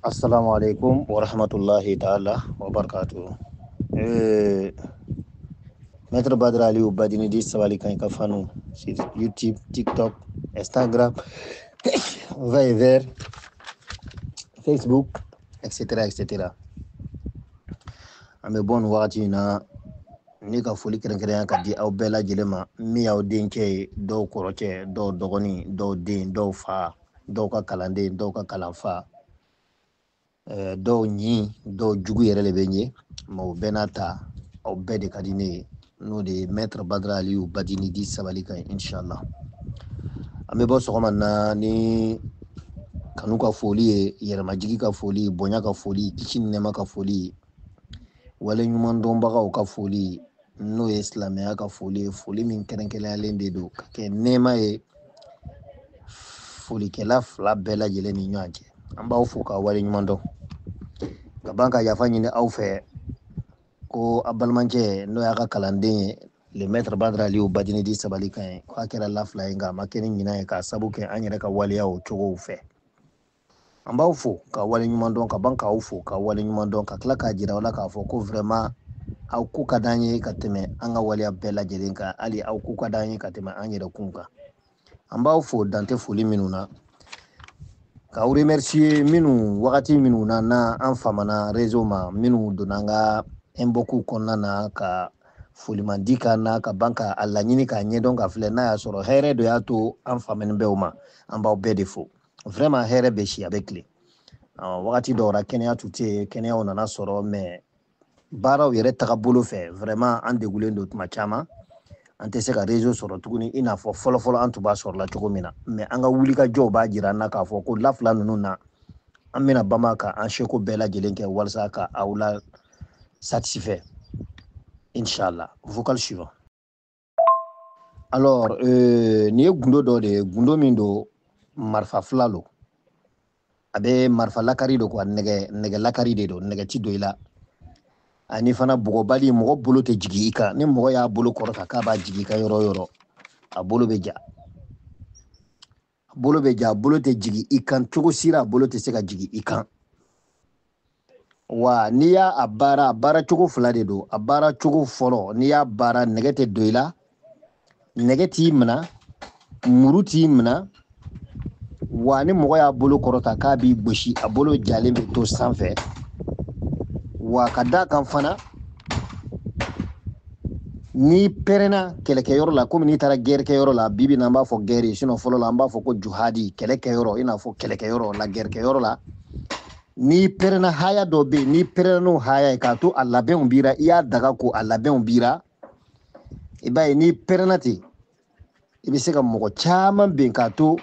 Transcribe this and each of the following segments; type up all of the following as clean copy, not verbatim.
Assalamu alaikum wa rahmatullahi ta'ala wa barakatuh. Maître Badr Aliou Badini di Sabali Kafano sur YouTube, TikTok, Instagram, Viber, Facebook, etc. etc. Ame bon wakati na ni ka foli kɛrɛnkɛrɛnya ka di aw bɛɛ lajɛlen ma min y'aw denkɛ ye dɔw kɔrɔkɛ dɔw dɔgɔnin dɔw den dɔw fa dɔw ka kalanden dɔw ka kalanfa dɔw ɲi dɔw jugu yɛrɛ de bɛ ɲɛ mais o bɛɛ n'a ta aw bɛɛ de ka di ne ye n'o de ye Maître Badr Aliou Badini di Sabali kan inshallah. An bɛ bɔ sɔgɔma na ni kanu ka foli ye yɛrɛmajigi ka foli bonya ka foli kisi ni nɛɛma ka foli wale ɲuman dɔnbagaw ka foli n'o ye silamɛya ka foli ye foli min kɛrɛnkɛrɛnyalen de don ka kɛ nɛɛma ye folikɛla fila bɛɛ lajɛlen ni ɲɔgɔn cɛ. An b'aw fo ka wale ɲuman dɔn ka ban ka yafa ɲini aw fɛ ko a balimakɛ n'o y'a ka kalanden ye le Maître Badr Aliou Badini di Sabali kan ye k'a kɛra lafila ye nka a ma kɛ ni ɲinan ye k'a sabu kɛ an yɛrɛ ka waleya o cogow fɛ. An b'aw fo ka wale ɲuman dɔn ka ban k'aw fo ka wale ɲuman dɔn ka tila k'a jira aw la k'a fɔ ko vraiment aw ku ka d'an ye ka tɛmɛ an ka waleya bɛɛ lajɛlen kan hali aw ku ka d'an ye ka tɛmɛ an yɛrɛ kun kan. An b'aw fo dante foli minnu na k'aw remercier minnu wagati minnu na an famana réseau ma minnu donna an ka inbox kɔnɔna na ka folimandi ka na ka ban ka a laɲini k'a ɲɛdɔn ka filɛ n'a y'a sɔrɔ hɛrɛ dɔ y'a to an famani bɛ o ma an b'aw bɛɛ de fo vraiment hɛrɛ bɛ si a bɛ tile wagati dɔw la kɛnɛya tun tɛ yen kɛnɛyaw nana sɔrɔ mais baaraw yɛrɛ tagabolo fɛ vraiment an degulen don tuma caman an tɛ se ka réseau sɔrɔ tuguni i n'a fɔ fɔlɔ-fɔlɔ an tun b'a sɔrɔ la cogo min na mais an ka wulikajɔw b'a jira an na k'a fɔ ko lafila ninnu na an bɛna bama ka an seko bɛɛ lajɛlen kɛ walasa ka aw la satisfait inshallah. Vocal suivant. Alors ni ye gundo dɔ de ye gundo min don marifa fila lo a bɛ marifa lakari de quoi nɛgɛ lakari de don nɛgɛ ti don i la ani fana bɔgɔbali mɔgɔ bolo tɛ jigin i kan ni mɔgɔ y'a bolo kɔrɔta k'a b'a jigin i kan yɔrɔ o yɔrɔ a bolo bɛ ja a bolo tɛ jigin i kan cogo si la a bolo tɛ se ka jigin i kan wa n'i y'a baara cogo fila de don a baara cogo fɔlɔ n'i y'a baara nɛgɛ tɛ don i la nɛgɛ t'i minɛ muru t'i minɛ wa ni mɔgɔ y'a bolo kɔrɔta k'a b'i gosi a bolo jalen bɛ to sanfɛ wa ka d'a kan fana n'i pɛrɛnna kɛlɛkɛyɔrɔ la komi n'i taara gɛrɛkɛyɔrɔ la bibi na an b'a fɔ gɛri sinon fɔlɔ la an b'a fɔ ko juhadi kɛlɛkɛyɔrɔ i n'a fɔ kɛlɛkɛyɔrɔ la gɛrɛkɛyɔrɔ la n'i pɛrɛnna haya dɔ bɛ yen n'i pɛrɛnna n'o haya ye k'a to a labɛnw bira i y'a daga ko a labɛnw bira i b'a ye n'i pɛrɛnna ten i bɛ se ka mɔgɔ caman ben k'a to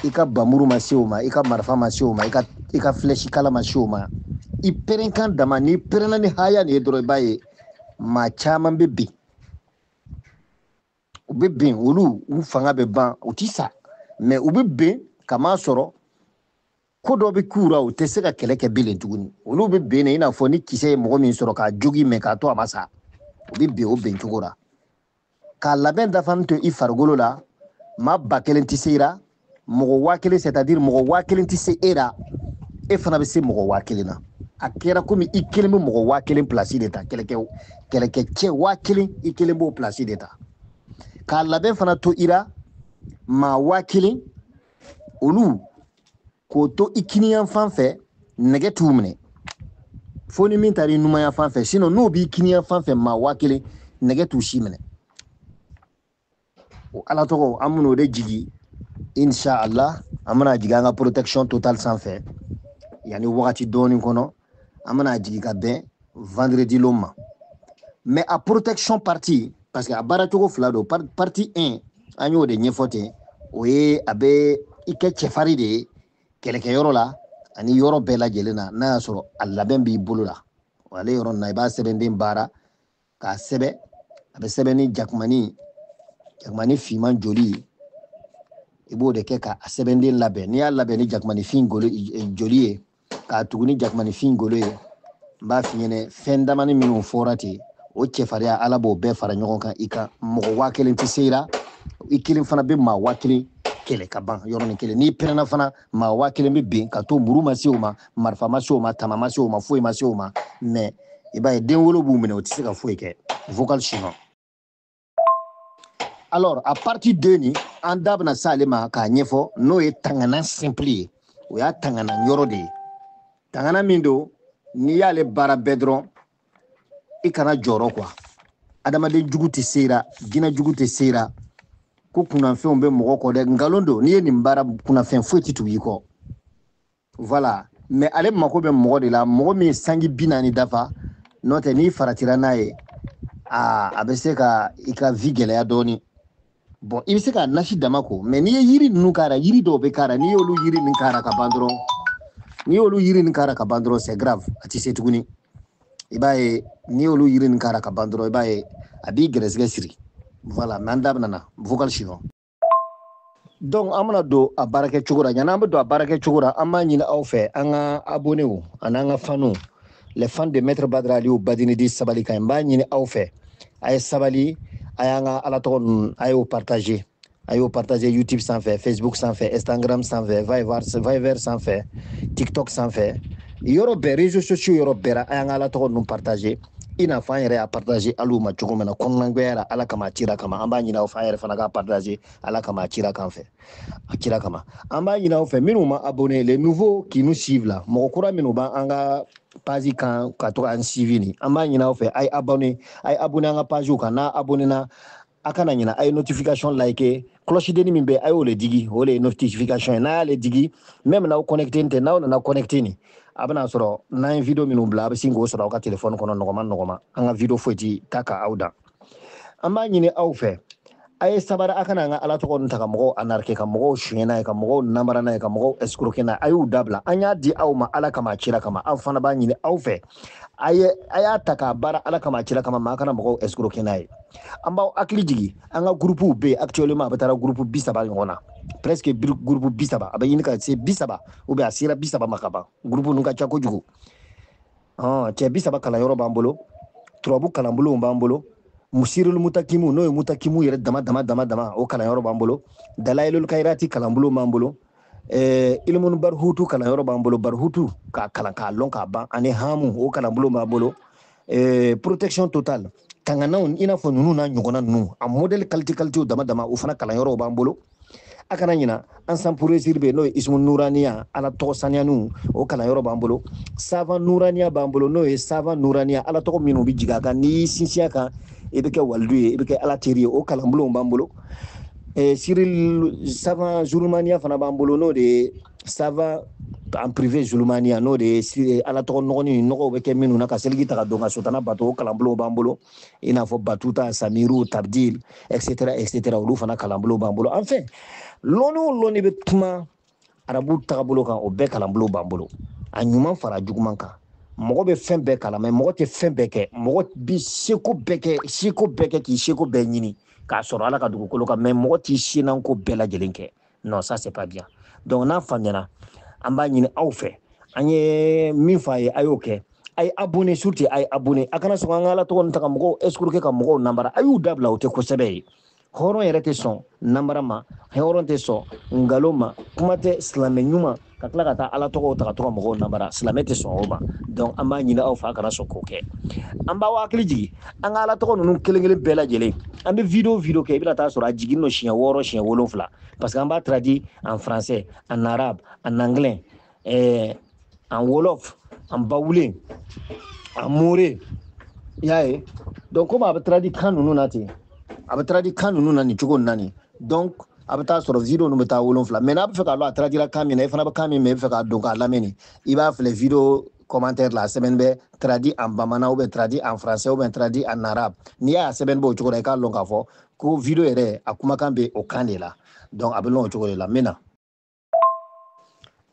i ka bamuru ma se o ma i ka marifa ma se o ma i ka flèche kala ma se o ma i pɛrɛnkan dama n'i pɛrɛnna ni haya nin ye dɔrɔn i b'a ye maa caman bɛ ben u bɛ ben olu u fanga bɛ ban u ti sa mais u bɛ ben kamaa sɔrɔ ko dɔ bɛ k'u la u tɛ se ka kɛlɛ kɛ bilen tuguni olu bɛ ben i n'a fɔ ni kisɛ ye mɔgɔ min sɔrɔ k'a jogi mɛ k'a to a ma sa u bɛ ben o ben cogo la k'a labɛn dafan to i farikolo la maa 1000 tɛ se i la mɔgɔ 1000 c'est-à-dire mɔgɔ 1000 tɛ se e la e fana bɛ se mɔgɔ 1000 na a kɛra komi i kelen bɛ mɔgɔ 1000 place de ta kɛlɛkɛ cɛ 1000 i kelen b'o place de ta k'a labɛn fana to i la maa 1000 olu k'o to i kiniyan fan fɛ nɛgɛ t'u minɛ fo ni min taara i numanya fan fɛ sinon n'o b'i kiniyan fan fɛ maa 1000 nɛgɛ t'u si minɛ o ala tɔgɔ an bɛn'o de jigi inshallah an bɛna jigin an ka protection totale sanfɛ yanni wagati dɔɔni kɔnɔ an bɛna jigin ka bɛn vendredi lon ma mais a protection partie parce que a baara cogo fila don partie 1 an y'o de ɲɛfɔ ten o ye a bɛ i kɛ cɛfari de ye kɛlɛkɛyɔrɔ la ani yɔrɔ bɛɛ lajɛlen na n'a y'a sɔrɔ a labɛn b'i bolo la ale yɔrɔ na i b'a sɛbɛnden baara k'a sɛbɛn a bɛ sɛbɛn ni jakumani finman joli i b'o de kɛ k'a sɛbɛnden labɛn n'i y'a labɛn ni jakumani fin joli ye k'a tugu ni jakumani fin golo ye n b'a f'i ɲɛna fɛn damani minnu fɔra ten o cɛfariya ala b'o bɛɛ fara ɲɔgɔn kan i kan mɔgɔ 1000 tɛ se i la i kelen fana bɛ maa 1000 kele ka ban yɔrɔnin kelen n'i pɛrɛnna fana maa 1000 bɛ bin ka to muru ma se o ma marifa ma se o ma tama ma se o ma foyi ma se o ma mais i b'a ye den wolo b'u minɛ o tɛ se ka foyi kɛ vocal suivant. Alors à partir de ni an da bɛna s'ale ma k'a ɲɛfɔ n'o ye tangana simple ye o y'a tangana yɔrɔ de ye tangana min don n'i y'ale baara bɛɛ dɔrɔn i kana jɔrɔ quoi adamaden jugu tɛ sera jinɛ jugu tɛ sera ko kunnafɛnw bɛ mɔgɔ kɔ dɛ nkalon don n'i ye nin baara kunnafɛn foyi tɛ tugu i kɔ voilà mais ale mako bɛ mɔgɔ de la mɔgɔ min sanji 40 dafa n'o tɛ n'i faratira n'a ye a bɛ se ka i ka vie gɛlɛya dɔɔni bon i bɛ se ka nasi dama ko mais n'i ye yiri ninnu k'a la yiri dɔw bɛ k'a la n'i y'olu yiri ninnu k'a la ka ban dɔrɔn n'i y'olu yiri ninnu k'a la ka ban dɔrɔn c'est grave a tɛ se tuguni i b'a ye n'i y'olu yiri ninnu k'a la ka ban dɔrɔn i b'a ye a b'i gɛrɛsɛgɛ siri voilà mais an da bɛna na vocal suivant. Donc an bɛna don a baarakɛcogo la yan'an bɛ don a baarakɛcogo la an b'a ɲini aw fɛ an ka abonnés ani an ka fans les fans de Maître Badara Aliyu Badinedi sabali kan n b'a ɲini aw fɛ a ye sabali a y'an ka ala tɔgɔ ninnu a y'o partager YouTube sanfɛ Facebook sanfɛ Instagram sanfɛ Viber sanfɛ TikTok sanfɛ yɔrɔ bɛɛ réseaux sociaux yɔrɔ bɛɛ la a y'an ka ala tɔgɔ ninnu partager i n'a fɔ an yɛrɛ y'a partager hali ma cogo min na kɔnɔnagoya la ala kama a cira kama an b'a ɲini aw fɛ an yɛrɛ fana k'a partager ala kama a cira kan fɛ a cira kama an b'a ɲini aw fɛ minnu ma abonné les nouveaux qui nous suivent là mɔgɔ kura minnu b'an ka page kan ka to k'an suivi ni an b'a ɲini aw fɛ a ye abonné an ka page kan n'a abonné na a kana ɲina a ye notification like cloche denni min bɛ a y'o le digi o le ye notification ye n'a y'ale digi même n'aw connecté tɛ n'aw nana connecté ni a bɛna sɔrɔ n'an ye video minnu bila a bɛ sin k'o sɔrɔ aw ka téléphone kɔnɔ nɔgɔma an ka video foyi tɛ taa ka aw dan an b'a ɲini aw fɛ a ye sabara a kana an ka ala tɔgɔ ninnu ta ka mɔgɔw anarquer ka mɔgɔw suɲɛ n'a ye ka mɔgɔw namara n'a ye ka mɔgɔw escroquer n'a ye a y'u dabila an y'a di aw ma ala kama a cira kama aw fana b'a ɲini aw fɛ a y'a ta k'a baara ala kama a cira kama maa kana mɔgɔw escroquer n'a ye an b'aw hakili jigin an ka groupew bɛ yen actuellement a bɛ taa groupe 30 ɲɔgɔn na presque groupe 30 a bɛ ɲini ka se 30 ou bien a sera 30 ma ka ban groupe ninnu ka ca kojugu cɛ 30 kalanyɔrɔ b'an bolo turabu kalanbolow b'an bolo musirul mutakimu n'o ye mutakimu yɛrɛ dama o kalanyɔrɔ b'an bolo dalayilul kairati kalanbolo b'an bolo ilmun barhutu kalanyɔrɔ b'an bolo barhutu k'a kalan k'a lɔn k'a ban ani hamu o kalanbolo b'an bolo protection totale tanganaw i n'a fɔ ninnu n'a ɲɔgɔnna ninnu a modèle qualité dama o fana kalanyɔrɔw b'an bolo a kana ɲina an san pour réussir bɛ n'o ye ismu nuraniya ala tɔgɔ saniyaniw o kalanyɔrɔ b'an bolo savant nuraniya b'an bolo n'o ye savant nuraniya ala tɔgɔ minnu bɛ jigin a kan n'i y'i sinsin a kan i bɛ kɛ walidu ye i bɛ kɛ ala teri ye o kalanbolow b'an bolo Cyril savant zulumaniya fana b'an bolo n'o de ye savant en privé zulumaniya n'o de ye ala tɔgɔ nɔgɔnin nɔgɔw bɛ kɛ minnu na ka seligi ta ka don ka sotana bato o kalanbolow b'an bolo i n'a fɔ batuta samiru tabdil etc olu fana kalanbolow b'an bolo enfin lɔnni o lɔnni bɛ kuma arabu tagabolo kan o bɛɛ kalanbolow b'an bolo a ɲuman fara juguman kan mɔgɔ bɛ fɛn bɛɛ kalan mɛ mɔgɔ tɛ fɛn bɛɛ kɛ mɔgɔ bi seko bɛɛ kɛ k'i seko bɛɛ ɲini k'a sɔrɔ ala ka dugukolo kan mɛ mɔgɔ t'i senanko bɛɛ lajɛlen kɛ non ça c'est pas bien donc n'a faamuyana an b'a ɲini aw fɛ an ye min fɔ a ye a y'o kɛ a ye abonné surtout a ye abonné a kana sɔn an ka ala tɔgɔ nin ta ka mɔgɔw escroquer ka mɔgɔw namara a y'u dabila o tɛ kosɛbɛ ye hɔrɔn yɛrɛ tɛ sɔn namara ma hɔrɔn tɛ sɔn nkalon ma kuma tɛ silamɛ ɲuman ka tila ka taa ala tɔgɔw ta ka to ka mɔgɔw namara silamɛ tɛ sɔn o ma donc an b'a ɲini aw fɛ a kana sɔn k'o kɛ an b'aw hakili jigin an ka ala tɔgɔ ninnu kelen bɛɛ lajɛlen an bɛ video kɛ i bɛna taa sɔrɔ a jigin don siɲɛ 6 siɲɛ 7 parce que an b'a traduit en français en arabe en anglais en wolof en bawule en more i y'a ye donc komi a bɛ traduit kan ninnu na ten a bɛ traduit kan ninnu na nin cogo in na nin donc a bɛ taa sɔrɔ video ninnu bɛ taa 7 mais n'a bɛ fɛ k'a dɔn a traduira kan min na i fana bɛ kan min mɛ i bɛ fɛ k'a dɔn k'a lamɛn nin i b'a filɛ video commentaire la a sɛbɛn bɛ traduit en bamanan ou bien traduit en français ou bien traduit en arabe n'i y'a sɛbɛn bɔ o cogo la i k'a dɔn k'a fɔ ko video yɛrɛ a kumakan bɛ o kan de la donc a bɛ lɔn o cogo de la n bɛ na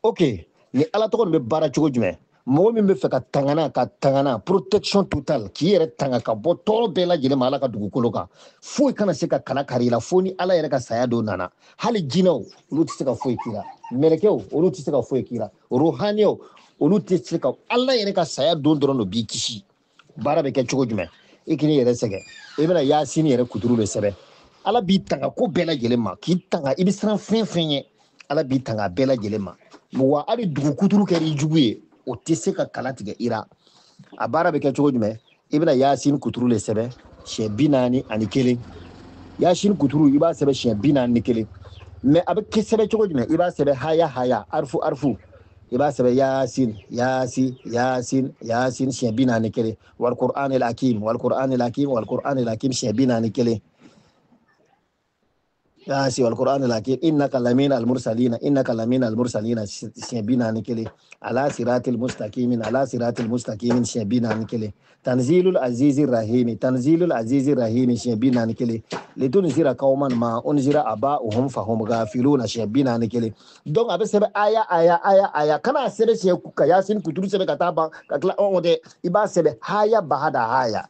ok ni ala tɔgɔ nin bɛ baara cogo jumɛn mɔgɔ min bɛ fɛ ka tangana protection totale k'i yɛrɛ tanga ka bɔ tɔɔrɔ bɛɛ lajɛlen ma ala ka dugukolo kan foyi kana se ka kala kari la fo ni ala yɛrɛ ka saya dɔ nana hali jinɛw olu tɛ se ka foyi k'i la mɛlɛkɛw olu tɛ se ka foyi k'i la rohaniyaw olu tɛ se ka ala yɛrɛ ka saya don dɔrɔn de b'i kisi baara bɛ kɛ cogo jumɛn i k'i yɛrɛ sɛgɛn i bɛna yasini yɛrɛ kuturu de sɛbɛn ala b'i tanga ko bɛɛ lajɛlen ma k'i tanga i bɛ siran fɛn fɛn ye ala b'i tanga bɛɛ lajɛlen ma wa hali dugu kuturu kɛra i jugu ye o tɛ se ka kala tigɛ i la a baara bɛ kɛ cogo jumɛn i bɛna yasin kuturu le sɛbɛn siɲɛ 41 yasin kuturu i b'a sɛbɛn siɲɛ 41 mais a bɛ kɛ sɛbɛn cogo jumɛn i b'a sɛbɛn haya arfu i b'a sɛbɛn yasin siɲɛ 41 wal qur'anil hakim siɲɛ 41 yasin wal qur'anil hakim innaka lamina al mursalina siɲɛ 41 ala siratil mustaqimin siɲɛ 41 tanzilul azizir rahim siɲɛ 41 litunzira qauman ma unzira aba'uhum fahum ghafiluna siɲɛ 41 donc a bɛ sɛbɛn aya kana sɛbɛn siɲɛ ka yasin kuturu sɛbɛn ka taa ban ka tila dɛ i b'a sɛbɛn haya bahada haya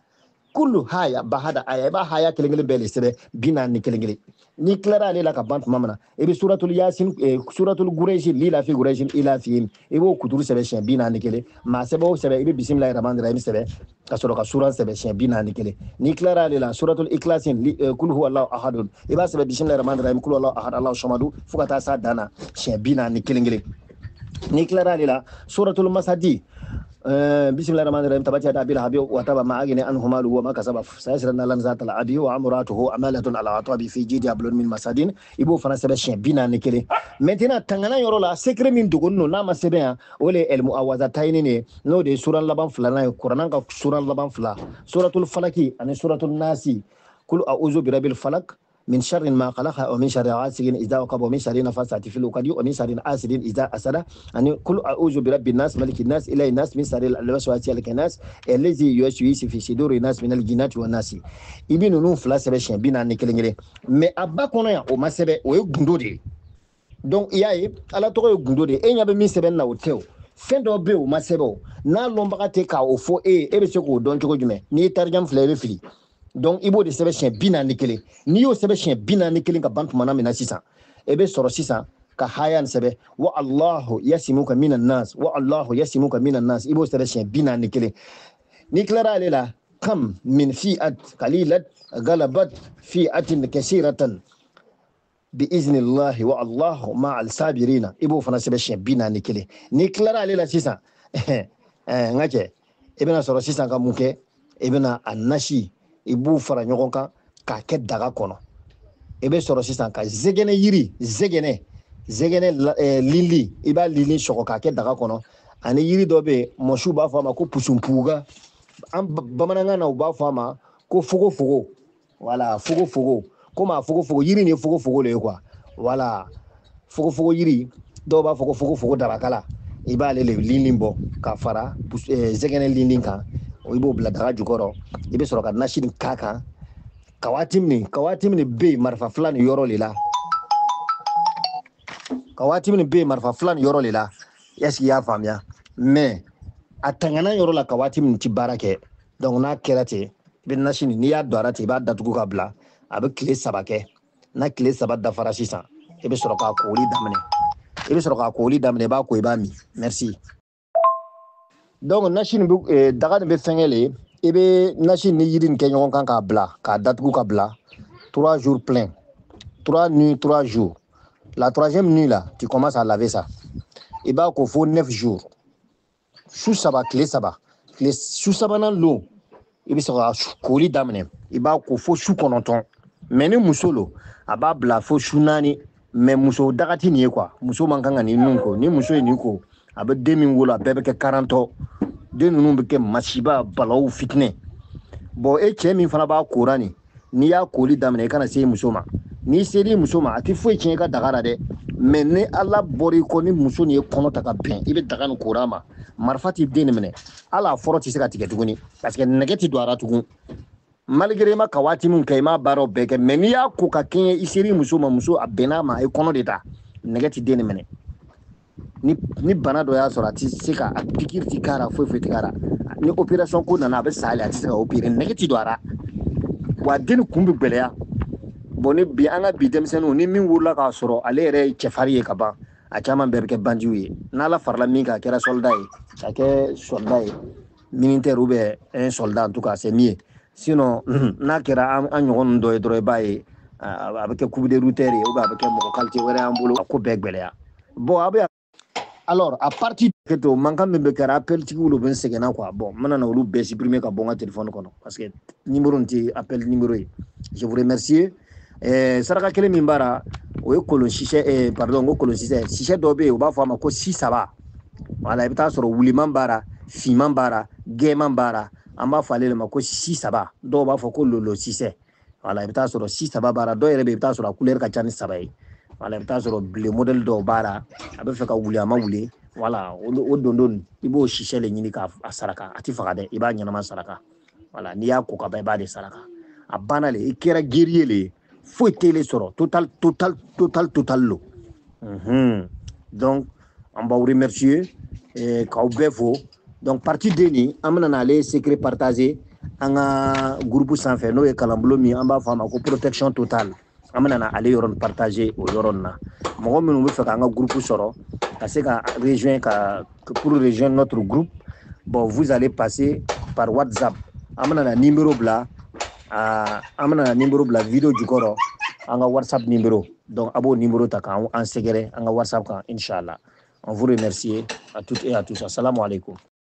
kullu haya bahada aya i b'a haya kelen bɛɛ le sɛbɛn 41 ni tilara ale la ka ban tuma min na i bɛ suratul yasin suratul quraish lila fi quraish ila fi i b'o kuturu sɛbɛn siɲɛ 41 maa sɛbɛn o sɛbɛn i bɛ bismillahir rahmanir rahim sɛbɛn ka sɔrɔ ka sura sɛbɛn siɲɛ 41 ni tilara ale la suratul ikhlas kul huwallahu ahad i b'a sɛbɛn bismillahir rahmanir rahim kul huwallahu ahad allahu samad fo ka taa sa dana siɲɛ 41 ni tilara ale la suratul masadi bismillahirrahmanirrahim tabati ata bil habi wa taba ma agini an humalu wa ma kasaba sayasrana lan zatal abi wa amratuhu amalatun ala atabi fi jidi ablun min masadin ibo fana sebe shen bina ne kele maintenant tangana yoro la secret min dugonno na ma sebe ya ole el muawazataini ne no de suran laban fulana qur'an ka suran laban fula suratul falaki ani suratul nasi kul a'udhu bi rabbil falak من شر ما خلق ومن شر غاسق إذا وقب ومن شر نفاثات في العقد ومن شر حاسد إذا حسد أن كل أعوذ برب الناس ملك الناس إله الناس من شر الوسواس الخناس الذي يوسوس في صدور الناس من الجنة والناس ابن نون فلا سبشن بنا نكلنجلي mais abba kono ya o masebe o gundode donc iyaye ala to o gundode e nyabe min sebe na o tew fendo be o masebe na lomba te ka o fo e be se ko don cogo jume ni tarjam flebe fili donc ibo de sebe sien bina nikele ni yo sebe sien bina nikele ka bantu mana mina sisan ebe soro sisan ka hayan sebe wa Allahu yasimuka minan nas ibo sebe sien bina nikele ni klara alela kam min fi'at qalilat galabat fi'atin kaseeratan bi iznillahi wa Allahu ma'al sabirina ibo fana sebe sien bina nikele ni klara alela sisan ngache ibena soro sisan ka munke ibena anashi ibu fara ɲɔgɔn kan k'a kɛ daga kɔnɔ i bɛ sɔrɔ sisan ka zɛgɛnɛ yiri lili i b'a lili sɔgɔ k'a kɛ daga kɔnɔ ani yiri dɔ bɛ yen mɔsiw b'a fɔ a ma ko pusunpuga an bamanankan na u b'a fɔ a ma ko fogofogo wala fogofogo komi a fogofogo yiri ni ye fogofogo le ye quoi wala fogofogo yiri dɔw b'a fɔ ko fogofogo dabakala i b'ale le lili bɔ ka fara zɛgɛnɛ lili kan i b'o bila daga jukɔrɔ i bɛ sɔrɔ ka nasi nin k'a kan ka waati min bɛ yen marifa fila nin yɔrɔ le la est-ce que i y'a faamuya mais a tangana yɔrɔ la ka waati min ti baara kɛ donc n'a kɛra ten i bɛ nasi nin n'i y'a don a la ten i b'a datugu ka bila a bɛ tile 3 kɛ n'a tile 3 dafara sisan i bɛ sɔrɔ k'a kooli daminɛ i b'a ko i b'a min merci. Donc nasi nin bɛ daga nin bɛ fɛngɛ le i bɛ nasi ni yiri nin kɛ ɲɔgɔn kan k'a bila k'a datugu ka bila 3 jours plein 3 nuits 3 jours la 3e nuit là tu commences à laver ça i b'a ko fo 9 jours su 3 tile 3 su 3nan lo i bɛ sɔrɔ ka kooli daminɛ i b'a ko fo su 9 mais ni muso lo a b'a bila fo su 4 mais muso dagati nin ye quoi muso man kan ka nin nun ko ni muso ye nin ko a bɛ den min wolo a bɛɛ bɛ kɛ 40 den ninnu bɛ kɛ masiba balawu fitinɛ bon e cɛ min fana b'a kora nin n'i y'a kooli daminɛ i kana se muso ma n'i seri muso ma a tɛ foyi tiɲɛ i ka daga la dɛ mais ni ala bɔra i kɔ ni muso nin ye kɔnɔ ta ka bɛn i bɛ daga nin kora a ma marifa t'i den minɛ hali a fɔlɔ tɛ se ka tigɛ tuguni parce que nɛgɛ tɛ don a la tugun malgré i ma ka waati min kɛ i ma baaraw bɛɛ kɛ mais n'i y'a ko ka kɛɲɛ i seri muso ma muso a bɛnn'a ma a ye kɔnɔ de ta nɛgɛ tɛ den minɛ ni bana dɔ y'a sɔrɔ a tɛ se ka pikiri tɛ k'a la foyi tɛ k'a la ni opération ko nana a bɛ sa ale a tɛ se ka opérer nɛgɛ tɛ don a la wa den kun bɛ gɛlɛya bon ni bi an ka bi denmisɛnninw ni min wolola k'a sɔrɔ ale yɛrɛ ye cɛfarin ye ka ban a caman bɛɛ bɛ kɛ banjiw ye n'ala farala min kan a kɛra soldat ye ka kɛ soldat ye militaire ou bien un soldat en tout cas c'est mieux sinon n'a kɛra an ɲɔgɔn ninnu dɔ ye dɔrɔn i b'a ye avec coupe de routeur ou avec mon qualité wéré en boulot ko begbelea bon abe alors à partir de to mankan be kara appel ti wulu ben segena quoi bon manana wulu be supprimer ka bonga téléphone kono parce que numéro nti appel numéro je vous remercie saraka kele mimbara o e kolon sise pardon o kolon sise do be o ba fama ko si saba wala ibita soro wuliman bara fiman bara geman bara amba falele ma ko si saba do ba fo ko lolo sise wala ibita soro si saba bara do yere be ibita soro couleur ka chani saba wala ibita soro le model do bara abe fe ka wuli ama wuli wala o dondon ibo sise le nyini ka asaraka ati fakade iba nyama saraka wala ni ya ko ka ba de saraka abana le ikera guerrier le faut télé soro total lo donc on va vous remercier k'aw bɛɛ fo donc partie deni an bɛna n'ale secret partager an ka groupe sanfɛ n'o ye kalanbolo min an b'a fɔ a ma ko protection totale an bɛna n'ale yɔrɔ partager o yɔrɔ nin na mɔgɔ minnu bɛ fɛ k'an ka groupe sɔrɔ ka se ka rejoindre pour rejoindre notre groupe bon vous allez passer par WhatsApp an bɛna na numéro bila an bɛna na numéro bila vidéo jukɔrɔ an ka WhatsApp numéro donc a b'o numéro ta k'an sɛgɛrɛ an ka WhatsApp kan inchallah. On vous remercie à toutes et à tous. Assalamu alaikum.